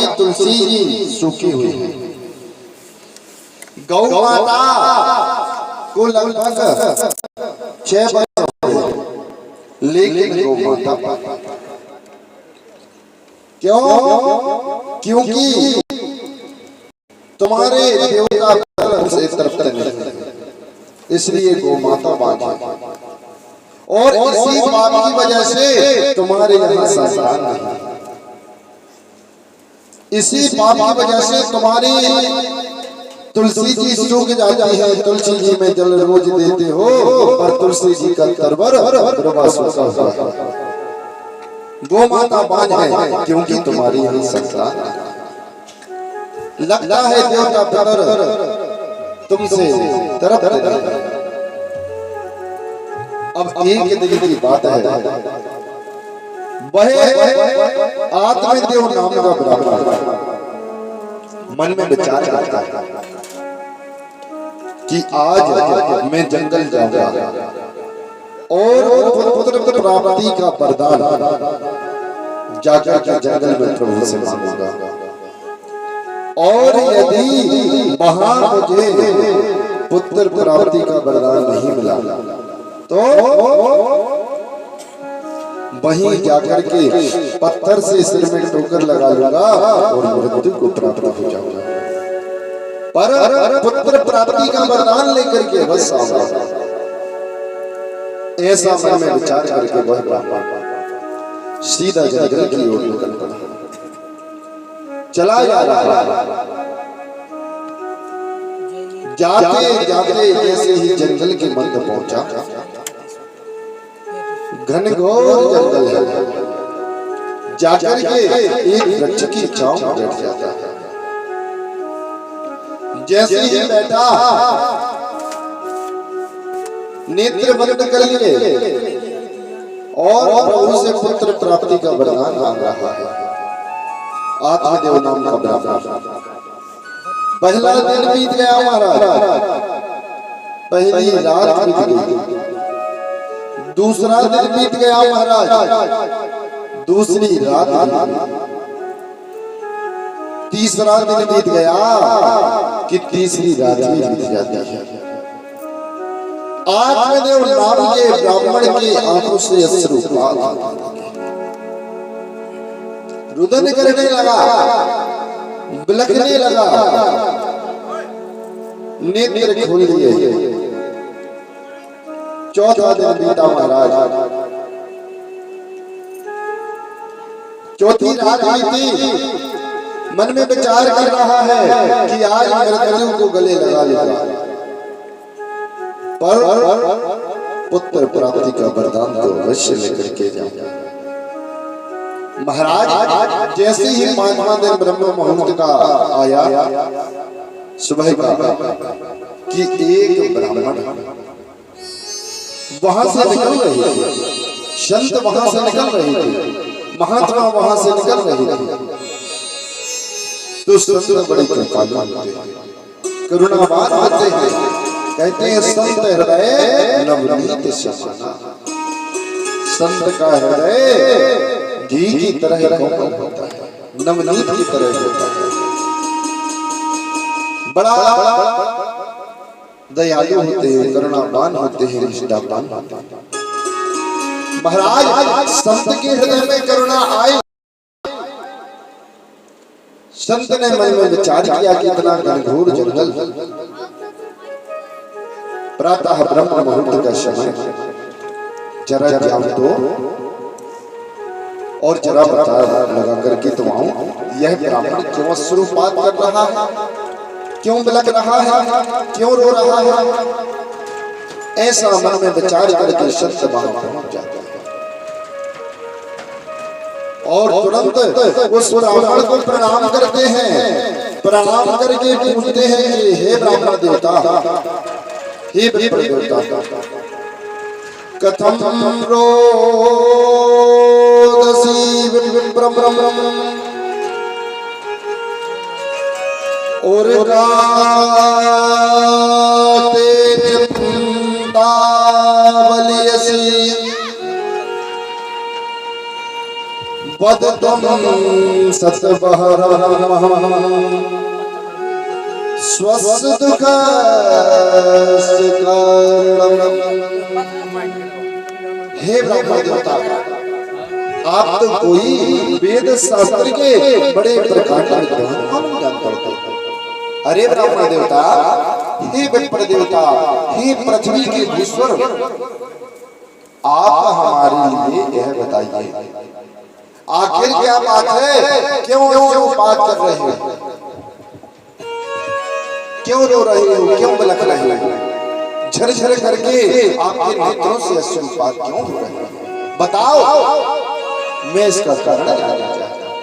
की तुलसी सूखी हुई है। गौ माता को लगभग 6 वर्ष हुए, लेकिन गौ माता क्यों? क्योंकि तुम्हारे देवता से तृप्त नहीं, इसलिए गौ माता बांझ। और इसी बात की वजह से तुम्हारे यहाँ संतान नहीं, इसी बात की वजह से तुम्हारी तुलसी जी सूख जाती है। तुलसी जी में जल रोज देते हो, पर तुलसी जी का तरवर सूखा हुआ है। गौ माता बांझ है क्योंकि तुम्हारी यहाँ संतान नहीं। लगता है देवता पुत्र तुमसे तरफ। अब एक दिन की बात है, वह आत्मदेव नाम का ब्राह्मण मन में विचार करता है कि आज मैं जंगल जाऊंगा और पुत्र प्राप्ति का वरदान जाकर के जंगल में प्रभु से मांगूंगा। और यदि वहां मुझे पुत्र प्राप्ति का वरदान नहीं मिला तो वहीं जाकर के पत्थर से सिर में ठोकर लगा लूंगा और मृत्यु को प्राप्त हो जाऊंगा। पर पुत्र प्राप्ति का वरदान लेकर के बस आऊंगा। ऐसा मन में विचार करके वह ब्राह्मण सीधा जंगल की ओर निकल पड़ा। चला जा रहा है, जाते जाते जैसे ही जंगल के मध्य पहुंचा, घनघोर जंगल है, जाकर के एक वृक्ष की छांव में बैठ जाता है। जैसे ही बैठा, नेत्र बंद कर लिए और प्रभु से पुत्र प्राप्ति का वरदान मांग रहा है। आत्मदेव नाम का ब्राह्मण। पहला दिन बीत गया महाराज, पहली रात बीत गई। दूसरा दिन बीत गया महाराज, दूसरी रात बीत गई। तीसरा दिन बीत गया कि तीसरी रात भी बीत जाती है। आत्मदेव नाम के ब्राह्मण की आंखों से अश्रुपात रुदन करने लगा, बिलखने लगा। नेत्र खोल लिए। चौथा दिन बीता महाराज, चौथी रात बीती। मन में विचार कर रहा है कि आज मृत्यु को गले लगा लेगा, पर पुत्र प्राप्ति का वरदान तो अवश्य लेकर के जाऊंगा। महाराज जैसे ही 5वां दिन ब्रह्म मुहूर्त का आया, सुबह का, कि एक ब्राह्मण वहां से निकल रही थी, संत वहां से निकल रही थी, महात्मा वहां से निकल रही थी। तो संत बड़ी करुणावान होते हैं, कहते हैं संत हृदय नवनीत समाना। संत का हृदय घी की तरह कोमल होता है, नवनीत की तरह होता है, बड़ा दयालु होते हैं, करुणावान होते हैं, निष्ठावान होते हैं। महाराज संत के हृदय में करुणा आई। संत ने मन में विचार किया कि इतना घनघोर जंगल, प्रातः ब्रह्म मुहूर्त का समय, जरा जाऊं तो और जरा पता लगा करके तो आऊं, यह ब्राह्मण क्यों अश्रुपात कर रहा है, क्यों बिलख रहा है, क्यों रो रहा है। ऐसा मन में विचार करके संत वहां पहुंच जाता है और तुरंत उस ब्राह्मण को प्रणाम करते हैं। प्रणाम करके पूछते हैं कि हे ब्राह्मण देवता, हे देवता, कथम रोदसी विप्रम और वदतुम सतबहरम स्वस्य दुःखस्य कारणम। हे ब्रह्म देवता, आप तो कोई वेद शास्त्र के बड़े प्रकांड विद्वान मालूम जानते हो। अरे ब्रह्म देवता, हे विप्र देवता, हे पृथ्वी के ईश्वर, आप हमारे लिए यह बताइए, आखिर क्या बात है? क्यों बात कर रहे हो? क्यों रो रहे हो? क्यों बलक रहे हो? झरझर करके आपके नेत्रों से अश्रुपात क्यों हो रहे हैं? बताओ, मैं इसका कारण जानना चाहता हूं।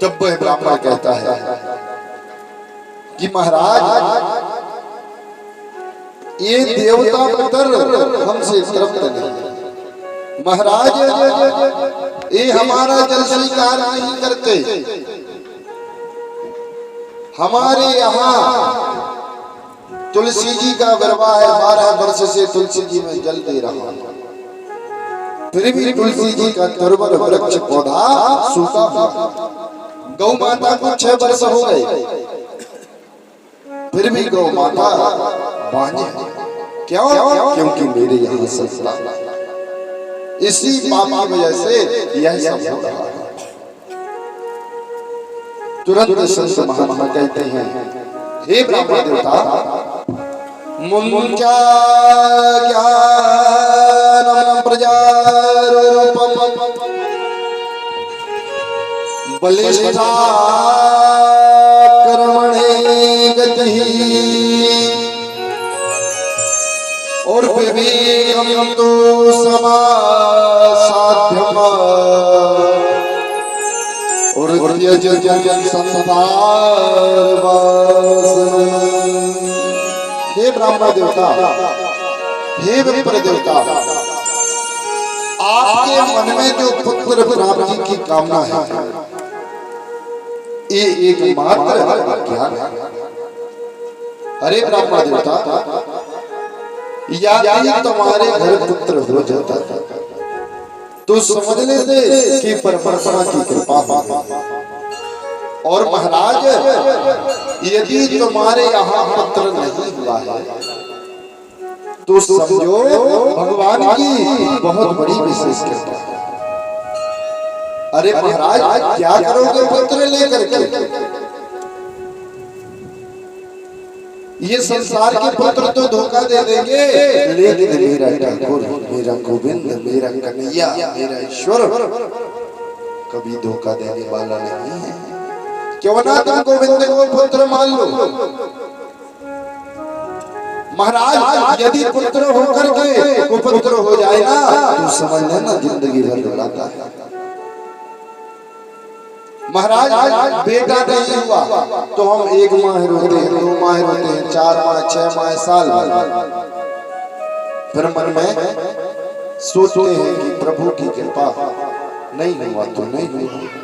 तब वह ब्राह्मण कहता है कि महाराज, ये देवता पुत्र हमसे तृप्त नहीं। महाराज, ये हमारा जल स्वीकार नहीं करते। हमारे यहाँ तुलसी जी का विवाह है, 12 वर्ष से तुलसी जी में जल दे रहा हूं, फिर भी तुलसी जी का दुर्बल वृक्ष पौधा सूखा हुआ। गौ माता को 6 वर्ष हो गए, फिर भी गौ माता बांझ। क्यों? क्योंकि मेरे यहाँ संस्था, इसी पाप की वजह से यह सब हो रहा है। तुरंत संत महात्मा कहते हैं, हे ब्राह्मण देवता, मुंचा ज्ञानम प्रजारूपम बलिष्ठा कर्मणे गतिः और विवेकम तो समासाध्यम और संसार वासना। हे ब्राह्मण देवता, हे विप्र देवता, आपके मन में जो पुत्र प्राप्ति की कामना है, ये एकमात्र ज्ञान है। अरे ब्राह्मण देवता, यदि तुम्हारे घर पुत्र हो जाता तो समझ लेते कि परमात्मा की कृपा है। और महाराज, यदि तुम्हारे यहाँ पुत्र नहीं हुआ है तो समझो भगवान की बहुत बड़ी विशेष कृपा है। अरे महाराज, क्या करोगे पुत्र लेकर के? ये संसार के पुत्र तो धोखा दे देंगे, लेकिन मेरा ठाकुर, मेरा गोविंद, मेरा कन्हैया, मेरा ईश्वर कभी धोखा देने वाला नहीं है। क्यों ना तुम गोविंद को पुत्र मान लो। महाराज, यदि पुत्र होकर के कुपुत्र हो जाए ना तो समझ लेना जिंदगी भर रुलाता है। महाराज, बेटा नहीं हुआ तो हम 1 माह रोते हैं, 2 माह रोते हैं, 4 माह, 6 माह, साल भर। फिर मन में सोचते हैं कि प्रभु की कृपा, नहीं हुआ तो नहीं हुआ।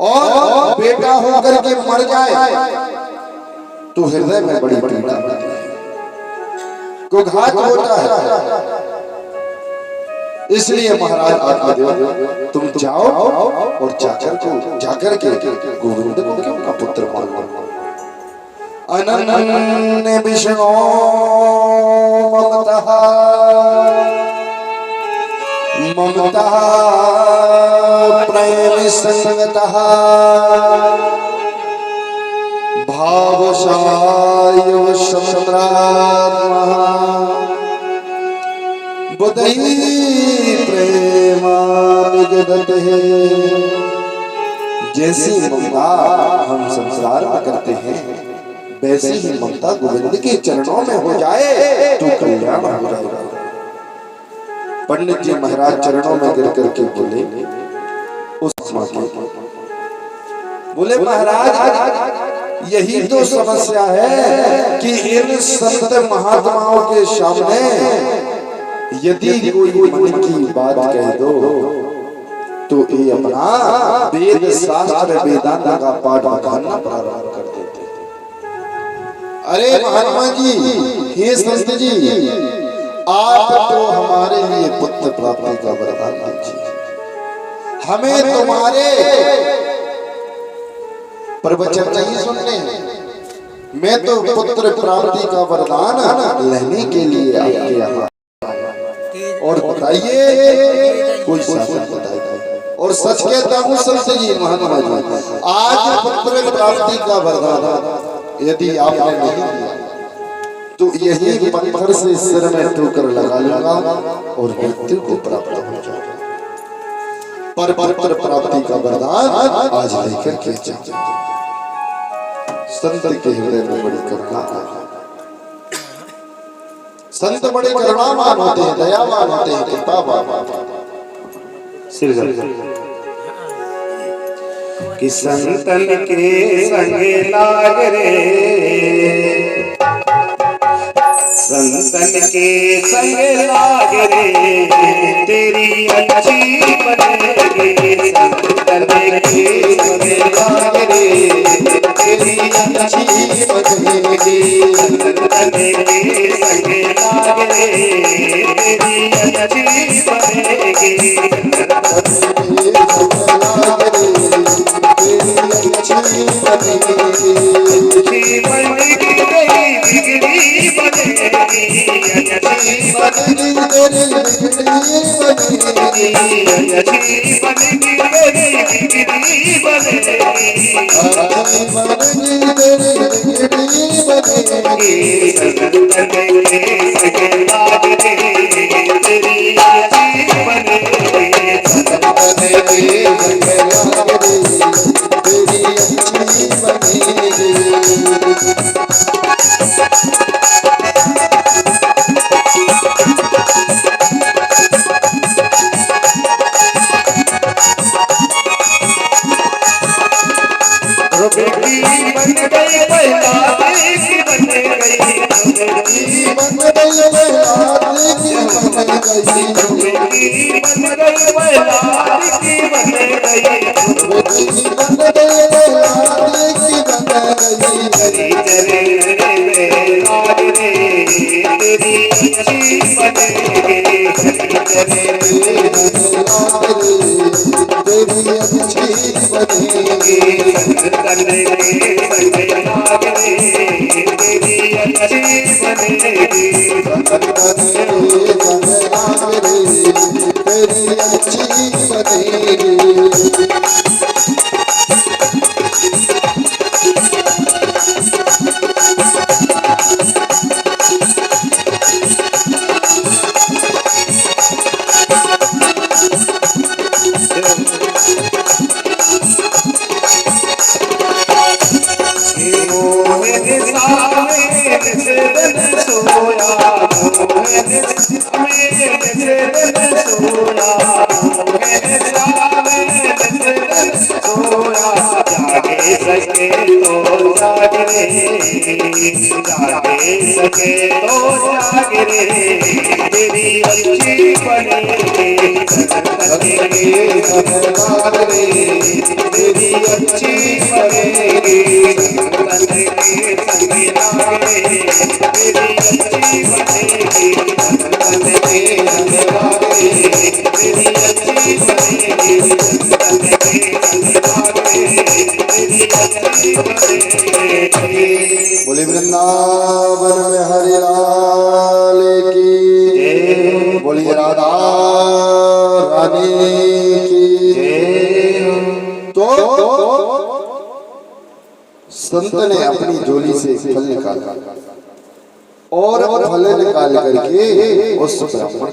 और बेटा होकर के मर जाए तो हृदय में बड़ी पीड़ा होती है, कुघात होता है। इसलिए महाराज आत्मदेव, तुम जाओ और जाकर के गोविंद को क्यों ना पुत्र मान लो। अनन्य विष्णु ममता प्रेम संगतः भावशायव चंद्रात्मा बुद्धि प्रेमानिगदते। जैसी ममता हम संसार में करते हैं, वैसी ही ममता गोविंद के चरणों में हो जाए तो कल्याण हो जाएगा। पंडित जी महाराज चरणों में गिर करके बोले, उस माँ के बोले, महाराज यही तो समस्या है कि इन संत महात्माओं के सामने यदि कोई मन की बात कह दो तो ये अपना वेद शास्त्र वेदांत का पाठ पढ़ना प्रारंभ कर देते। अरे महात्मा जी, हे संत जी, आप तो हमारे लिए पुत्र प्राप्ति का वरदान दीजिए। हमें तुम्हारे प्रवचन नहीं सुनने, मैं तो पुत्र प्राप्ति का वरदान लेने के लिए आपके यहाँ। और बताइए कोई शासन बताइए। और सच कहता हूँ संत जी महात्मा जी, आज पुत्र प्राप्ति का वरदान यदि आपने नहीं दिया तो यही पत्थर से सिर में ठोकर लगा लूंगा और मृत्यु को प्राप्त हो जाएगा। पर पुत्र प्राप्ति का वरदान आज लेकर के जाओ। संत के हृदय में बड़ी करुणा है। संत बड़े करुणावान होते हैं, दयावान होते हैं, कृपावान कि संतन के संग लाग रे, संतन के संग लाग रे, तेरी अच्छी बनेगी। संतन के संग लाग रे, तेरी अच्छी बनेगी। संतन के संग लाग रे, तेरी अच्छी बनेगी। बोले वृंदावन में हरि लाल की, बोली राधा रानी की। तो संत ने अपनी झोली से फल निकाला और फल निकाल करके उस ब्राह्मण